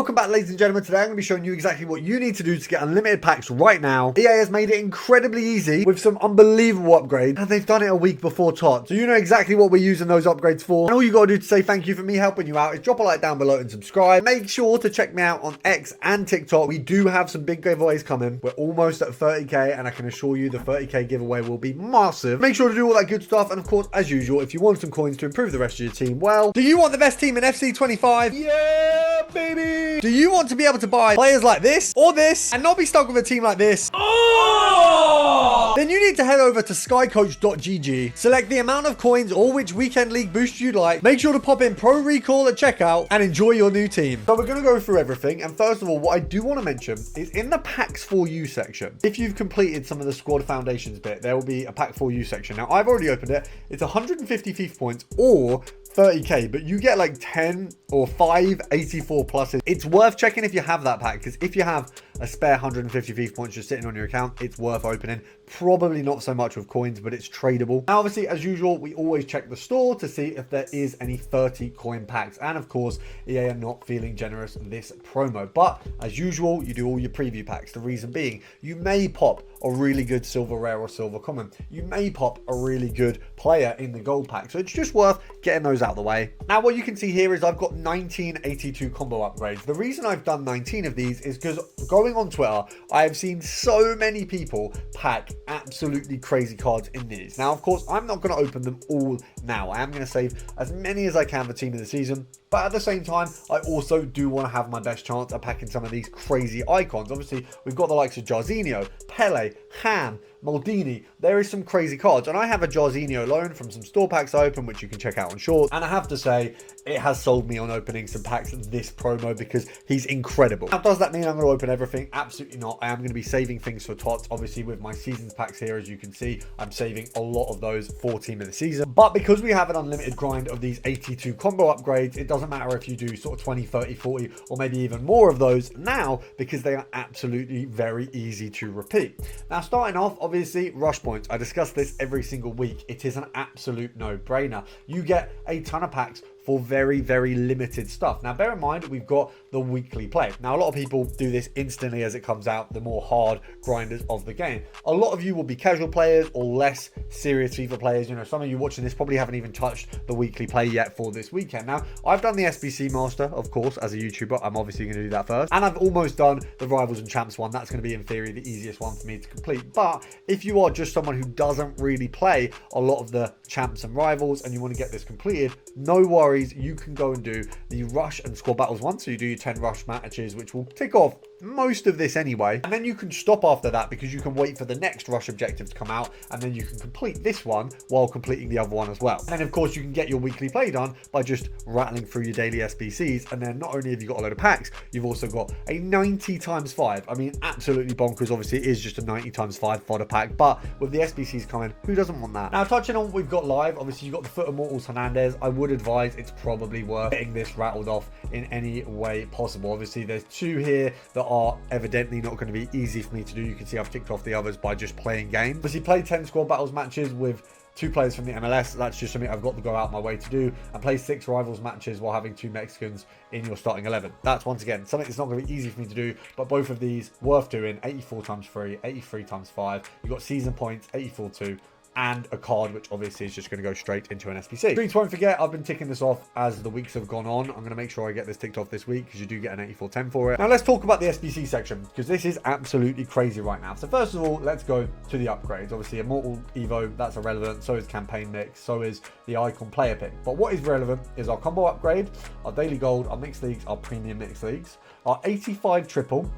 Welcome back, ladies and gentlemen. Today I'm going to be showing you exactly what you need to do to get unlimited packs right now. EA has made it incredibly easy with some unbelievable upgrades, and they've done it a week before TOT. So you know exactly what we're using those upgrades for. And all you got to do to say thank you for me helping you out is drop a like down below and subscribe. Make sure to check me out on X and TikTok. We do have some big giveaways coming. We're almost at 30k, and I can assure you the 30k giveaway will be massive. Make sure to do all that good stuff. And of course, as usual, if you want some coins to improve the rest of your team, well, do you want the best team in FC 25? Yeah, baby! Do you want to be able to buy players like this or this and not be stuck with a team like this? Oh! Then you need to head over to skycoach.gg, select the amount of coins or which weekend league boost you'd like, make sure to pop in Pro Recall at checkout and enjoy your new team. So we're going to go through everything, and first of all, what I do want to mention is in the packs for you section, if you've completed some of the squad foundations bit, there will be a pack for you section. Now I've already opened it. It's 150 FIFA points or 30k, but you get like 10 or 5 84 pluses. It's worth checking if you have that pack, because if you have a spare 150 FIFA points just sitting on your account, it's worth opening. Probably not so much with coins, but it's tradable. Now obviously, as usual, we always check the store to see if there is any 30 coin packs, and of course EA are not feeling generous this promo, but as usual, you do all your preview packs. The reason being, you may pop a really good silver rare or silver common, you may pop a really good player in the gold pack, so it's just worth getting those out of the way. Now what you can see here is I've got 1982 combo upgrades. The reason I've done 19 of these is because going on Twitter, I have seen so many people pack absolutely crazy cards in these. Now of course, I'm not going to open them all now. I am going to save as many as I can for team of the season, but at the same time, I also do want to have my best chance at packing some of these crazy icons. Obviously, we've got the likes of Jarzinho, Pele, Ham, Maldini. There is some crazy cards, and I have a Jarzinho loan from some store packs I open, which you can check out on Shorts, and I have to say it has sold me on opening some packs in this promo because he's incredible. Now does that mean I'm going to open everything? Absolutely not. I am going to be saving things for TOTS. Obviously with my seasons packs here, as you can see, I'm saving a lot of those for team of the season, but because we have an unlimited grind of these 82 combo upgrades, it doesn't matter if you do sort of 20, 30, 40 or maybe even more of those now, because they are absolutely very easy to repeat. Now starting off, obviously rush points. I discuss this every single week. It is an absolute no-brainer. You get a ton of packs for very, very limited stuff. Now bear in mind, we've got the weekly play. Now a lot of people do this instantly as it comes out, the more hard grinders of the game. A lot of you will be casual players or less serious FIFA players. You know, some of you watching this probably haven't even touched the weekly play yet for this weekend. Now I've done the SBC Master, of course, as a YouTuber. I'm obviously going to do that first, and I've almost done the Rivals and Champs one. That's going to be in theory the easiest one for me to complete. But if you are just someone who doesn't really play a lot of the Champs and Rivals and you want to get this completed, no worries. You can go and do the rush and squad battles one, so you do your 10 rush matches, which will tick off most of this anyway, and then you can stop after that because you can wait for the next rush objective to come out, and then you can complete this one while completing the other one as well. And then of course you can get your weekly play done by just rattling through your daily SBCs, and then not only have you got a load of packs, you've also got a 90 times 5. I mean, absolutely bonkers. Obviously it is just a 90 times 5 fodder pack, but with the SBCs coming, who doesn't want that? Now touching on what we've got live, obviously you've got the FUT Immortals Hernandez. I would advise it's probably worth getting this rattled off in any way possible. Obviously there's two here that are evidently not going to be easy for me to do. You can see I've ticked off the others by just playing games. Obviously play 10 squad battles matches with 2 players from the MLS. That's just something I've got to go out my way to do, and play 6 rivals matches while having 2 Mexicans in your starting 11. That's once again something that's not going to be easy for me to do, but both of these worth doing. 84 times 3, 83 times 5. You've got season points, 84-2, and a card, which obviously is just going to go straight into an SBC. Please won't forget, I've been ticking this off as the weeks have gone on. I'm going to make sure I get this ticked off this week because you do get an 84-10 for it. Now let's talk about the SBC section, because this is absolutely crazy right now. So first of all, let's go to the upgrades. Obviously Immortal Evo, that's irrelevant. So is Campaign Mix, so is the Icon Player Pick. But what is relevant is our combo upgrade, our daily gold, our mixed leagues, our premium mixed leagues, our 85 triple,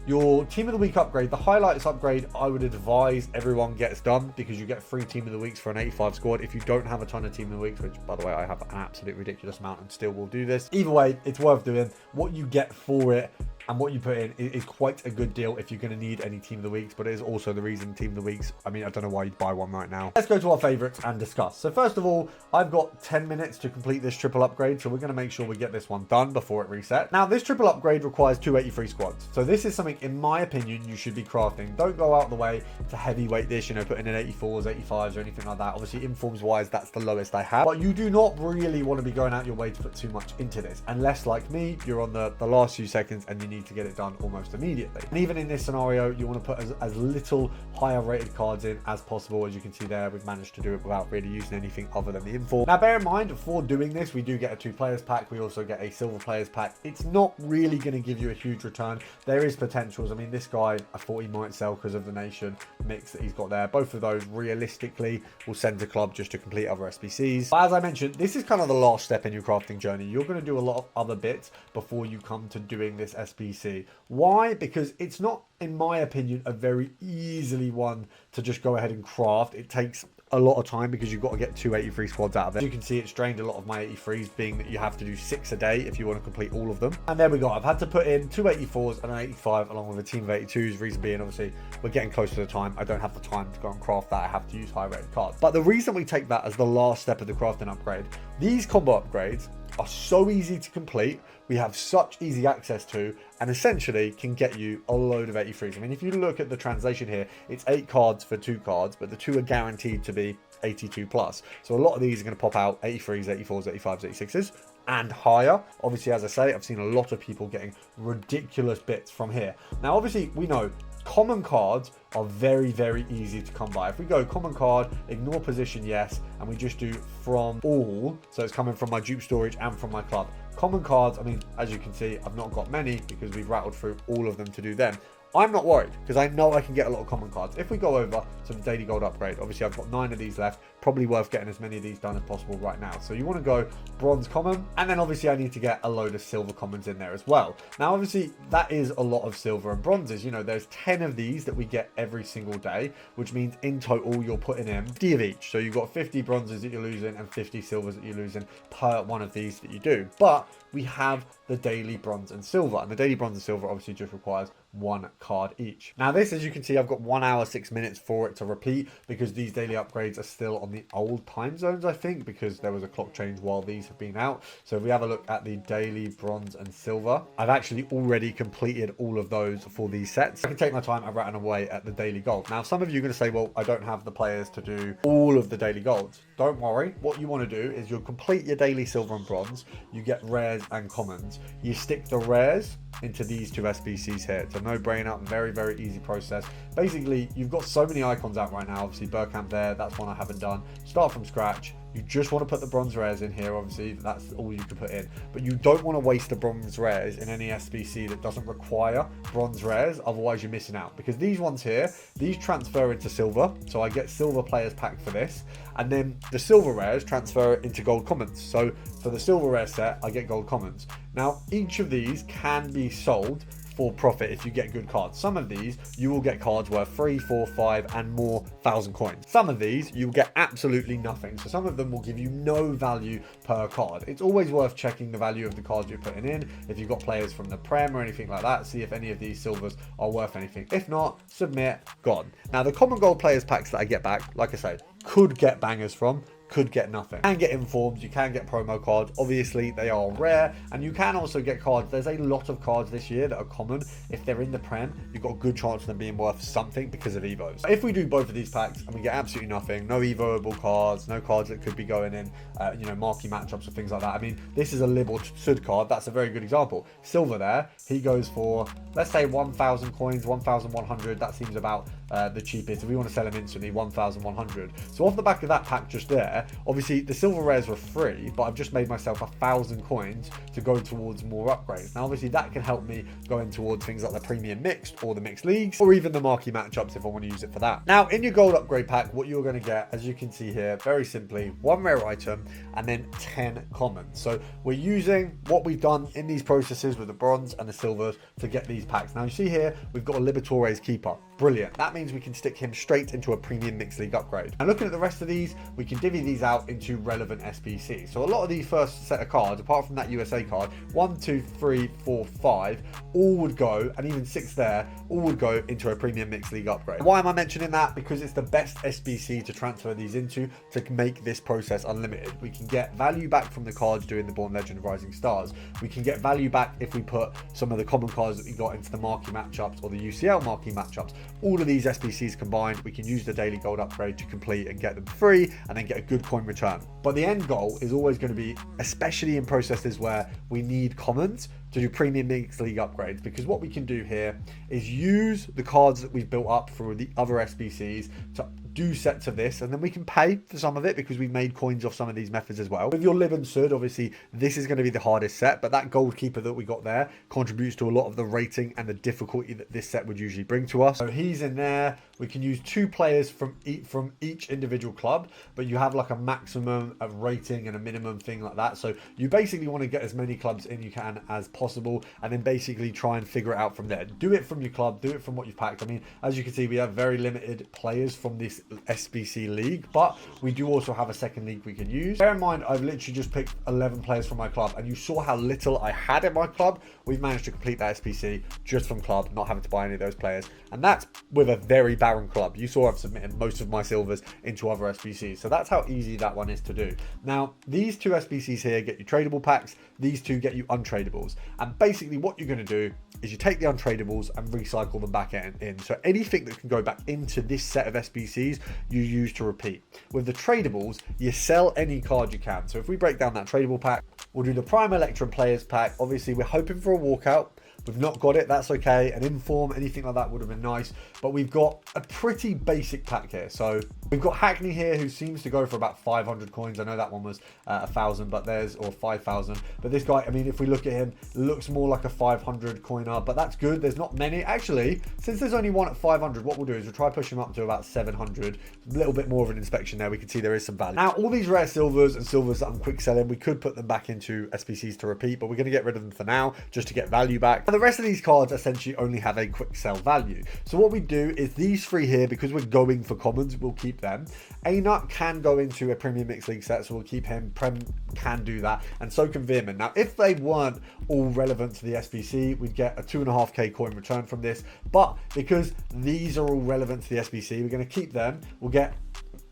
your team of the week upgrade. The highlights upgrade, I would advise everyone gets done, because you get 3 team of the weeks for an 85 squad. If you don't have a ton of team of the weeks, which by the way I have an absolute ridiculous amount and still will do this, either way it's worth doing. What you get for it and what you put in is quite a good deal if you're going to need any Team of the Weeks, but it is also the reason Team of the Weeks, I mean, I don't know why you'd buy one right now. Let's go to our favorites and discuss. So first of all, I've got 10 minutes to complete this triple upgrade, so we're going to make sure we get this one done before it resets. Now, this triple upgrade requires 283 squads, so this is something, in my opinion, you should be crafting. Don't go out of the way to heavyweight this, you know, putting in 84s, 85s, or anything like that. Obviously, informs wise, that's the lowest I have, but you do not really want to be going out your way to put too much into this, unless, like me, you're on the last few seconds and you need to get it done almost immediately. And even in this scenario, you want to put as little higher rated cards in as possible. As you can see there, we've managed to do it without really using anything other than the info. Now, bear in mind, for doing this, we do get a 2 players pack. We also get a silver players pack. It's not really going to give you a huge return. There is potentials. I mean, this guy, I thought he might sell because of the nation mix that he's got there. Both of those realistically will send to club just to complete other SBCs. But as I mentioned, this is kind of the last step in your crafting journey. You're going to do a lot of other bits before you come to doing this SBC. Why? Because it's not, in my opinion, a very easily one to just go ahead and craft. It takes a lot of time because you've got to get 283 squads out of it. As you can see, it's drained a lot of my 83s, being that you have to do 6 a day if you want to complete all of them. And there we go. I've had to put in 2 84s and an 85 along with a team of 82s. Reason being, obviously, we're getting close to the time. I don't have the time to go and craft that. I have to use high rated cards. But the reason we take that as the last step of the crafting upgrade, these combo upgrades are so easy to complete, we have such easy access to, and essentially can get you a load of 83s. I mean, if you look at the translation here, it's 8 cards for 2 cards, but the 2 are guaranteed to be 82 plus. So a lot of these are going to pop out 83s, 84s, 85s, 86s and higher. Obviously, as I say, I've seen a lot of people getting ridiculous bits from here. Now, obviously, we know common cards are very, very easy to come by. If we go common card, ignore position, yes, and we just do from all, so it's coming from my dupe storage and from my club. Common cards, I mean, as you can see, I've not got many because we've rattled through all of them to do them. I'm not worried because I know I can get a lot of common cards. If we go over to the daily gold upgrade, obviously I've got 9 of these left, probably worth getting as many of these done as possible right now. So you want to go bronze common, and then obviously I need to get a load of silver commons in there as well. Now obviously that is a lot of silver and bronzes. You know, there's 10 of these that we get every single day, which means in total you're putting in 50 of each. So you've got 50 bronzes that you're losing and 50 silvers that you're losing per one of these that you do. But we have the daily bronze and silver, and the daily bronze and silver obviously just requires 1 card each. Now this, as you can see, I've got 1 hour 6 minutes for it to repeat because these daily upgrades are still on the old time zones, I think, because there was a clock change while these have been out. So if we have a look at the daily bronze and silver, I've actually already completed all of those for these sets. I can take my time and rattle away at the daily gold. Now some of you are going to say, well, I don't have the players to do all of the daily golds. Don't worry. What you want to do is you'll complete your daily silver and bronze, you get rares and commons, you stick the rares into these 2 SBCs here. It's a no-brainer, very, very easy process. Basically, you've got so many icons out right now. Obviously, Burkamp there, that's one I haven't done. Start from scratch. You just want to put the bronze rares in here, obviously, that's all you can put in. But you don't want to waste the bronze rares in any SBC that doesn't require bronze rares, otherwise you're missing out. Because these ones here, these transfer into silver, so I get silver players pack for this. And then the silver rares transfer into gold commons. So for the silver rare set, I get gold commons. Now, each of these can be sold for profit if you get good cards. Some of these you will get cards worth 3, 4, 5 and more 1,000 coins. Some of these you'll get absolutely nothing. So some of them will give you no value per card. It's always worth checking the value of the cards you're putting in. If you've got players from the Prem or anything like that, see if any of these silvers are worth anything. If not, submit, gone. Now the common gold players packs that I get back, like I say, could get bangers from, could get nothing. You can get informed, you can get promo cards. Obviously they are rare, and you can also get cards. There's a lot of cards this year that are common. If they're in the Prem, you've got a good chance of them being worth something because of Evos. If we do both of these packs and we get absolutely nothing, no Evoable cards, no cards that could be going in, you know, marquee matchups or things like that. I mean, this is a Lib or Sud card. That's a very good example. Silver there, he goes for, let's say 1,000 coins, 1,100. That seems about the cheapest. If we want to sell him instantly, 1,100. So off the back of that pack just there, obviously the silver rares were free, but I've just made myself 1,000 coins to go towards more upgrades. Now obviously that can help me going towards things like the premium mixed or the mixed leagues, or even the marquee matchups if I want to use it for that. Now in your gold upgrade pack, what you're going to get, as you can see here, very simply, 1 rare item and then 10 commons. So we're using what we've done in these processes with the bronze and the silvers to get these packs. Now you see here, we've got a Liberatores keeper. Brilliant. That means we can stick him straight into a premium mixed league upgrade. And looking at the rest of these, we can divvy these out into relevant SBCs. So a lot of these first set of cards, apart from that USA card, 1, 2, 3, 4, 5, all would go, and even 6 there, all would go into a Premium Mixed League upgrade. Why am I mentioning that? Because it's the best SBC to transfer these into to make this process unlimited. We can get value back from the cards doing the Born Legend of Rising Stars. We can get value back if we put some of the common cards that we got into the marquee matchups or the UCL marquee matchups. All of these SBCs combined, we can use the daily gold upgrade to complete and get them free and then get a good coin return. But the end goal is always going to be, especially in processes where we need commons, to do Premium Mixed League upgrades, because what we can do here is use the cards that we've built up for the other SBCs to do sets of this, and then we can pay for some of it because we've made coins off some of these methods as well. With your Live and Sud, obviously this is going to be the hardest set, but that goalkeeper that we got there contributes to a lot of the rating and the difficulty that this set would usually bring to us. So he's in there. We can use 2 players from each individual club, but you have like a maximum of rating and a minimum thing like that. So you basically want to get as many clubs in you can as possible, and then basically try and figure it out from there. Do it from your club, do it from what you've packed. I mean, as you can see, we have very limited players from this SBC league, but we do also have a second league we can use. Bear in mind, I've literally just picked 11 players from my club, and you saw how little I had in my club. We've managed to complete that SBC just from club, not having to buy any of those players, and that's with a very barren club. You saw I've submitted most of my silvers into other SBCs, so that's how easy that one is to do. Now, these 2 SBCs here get you tradable packs, these 2 get you untradables, and basically what you're going to do is you take the untradables and recycle them back in. So anything that can go back into this set of SBCs, you use to repeat. With the tradables, you sell any card you can. So if we break down that tradable pack, we'll do the Prime Electrum Players pack. Obviously, we're hoping for a walkout. We've not got it, that's okay. An inform, anything like that would have been nice. But we've got a pretty basic pack here. So we've got Hackney here, who seems to go for about 500 coins. I know that one was 1,000, but or 5,000. But this guy, I mean, if we look at him, looks more like a 500 coiner, but that's good. There's not many. Actually, since there's only one at 500, what we'll do is we'll try push him up to about 700. A little bit more of an inspection there. We can see there is some value. Now, all these rare silvers and silvers that I'm quick selling, we could put them back into SBCs to repeat, but we're going to get rid of them for now, just to get value back. And the rest of these cards essentially only have a quick sell value. So what we do is these 3 here, because we're going for commons, we'll keep them. A-Nut can go into a Premium Mixed League set, so we'll keep him. Prem can do that, and so can Veerman. Now, if they weren't all relevant to the SBC, we'd get a 2.5k coin return from this, but because these are all relevant to the SBC, we're going to keep them. We'll get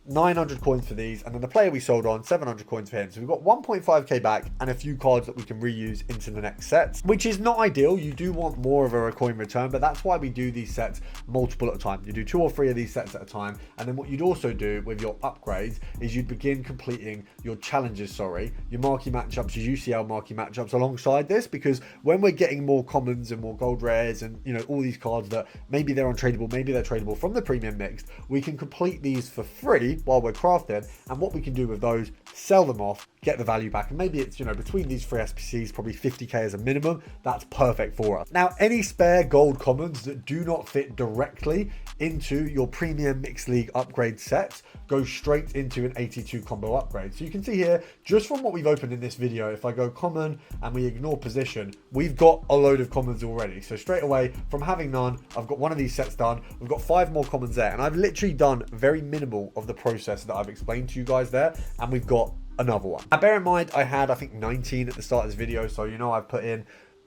900 coins for these, and then the player we sold on, 700 coins for him. So we've got 1.5k back and a few cards that we can reuse into the next sets, which is not ideal. You do want more of a coin return, but that's why we do these sets multiple at a time. You do 2 or 3 of these sets at a time, and then what you'd also do with your upgrades is you'd begin completing your challenges, your marquee matchups, your UCL marquee matchups alongside this, because when we're getting more commons and more gold rares and, you know, all these cards that maybe they're untradeable, maybe they're tradable from the Premium Mixed, we can complete these for free while we're crafting, and what we can do with those, sell them off, get the value back, and maybe it's, you know, between these 3 SPCs, probably 50k as a minimum. That's perfect for us. Now, any spare gold commons that do not fit directly into your Premium Mixed League upgrade sets go straight into an 82 combo upgrade. So you can see here, just from what we've opened in this video, if I go common and we ignore position, we've got a load of commons already. So straight away, from having none, I've got one of these sets done. We've got 5 more commons there, and I've literally done very minimal of the process that I've explained to you guys there, and we've got another one. Now, bear in mind, I had, I think, 19 at the start of this video, so you know I've put in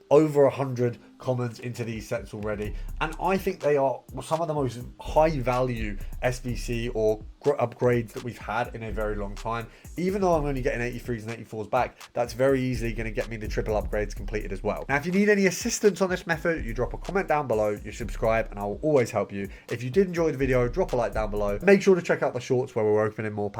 over 100 commons into these sets already, and I think they are some of the most high value SBC or upgrades that we've had in a very long time. Even though I'm only getting 83s and 84s back, that's very easily going to get me the triple upgrades completed as well. Now, if you need any assistance on this method, you drop a comment down below, you subscribe, and I will always help you. If you did enjoy the video, drop a like down below. Make sure to check out the shorts where we're opening more packs.